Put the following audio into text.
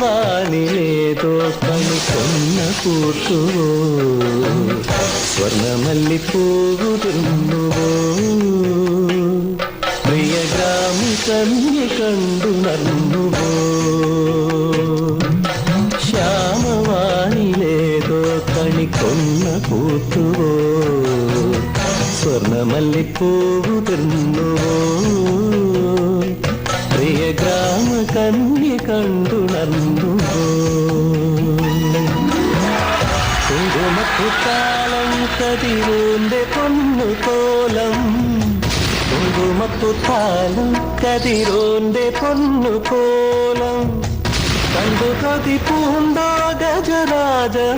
ശ്യാമവാനിലേതോ കണിക്കൊന്ന പൂത്തുവോ സ്വർണമല്ലിപ്പൂവുതിർന്നുവോ പ്രിയഗ്രാമി കന്യ കണ്ടുണർന്നുവോ ശ്യാമവാനിലേതോ കണിക്കൊന്ന പൂത്തുവോ സ്വർണമല്ലിപ്പൂവുതിർന്നുവോ പ്രിയഗ്രാമ കന്യ കണ്ടുണർന്നുവോ കുങ്കുമപ്പുത്താലം കതിരൂന്റെ പൊന്നുകോലം കുങ്കുമപ്പുത്താലം കതിരോന്റെ പൊന്നുകോലം കണ്ടു കൊതി പൂണ്ടോ ഗജരാജമേഘജാലം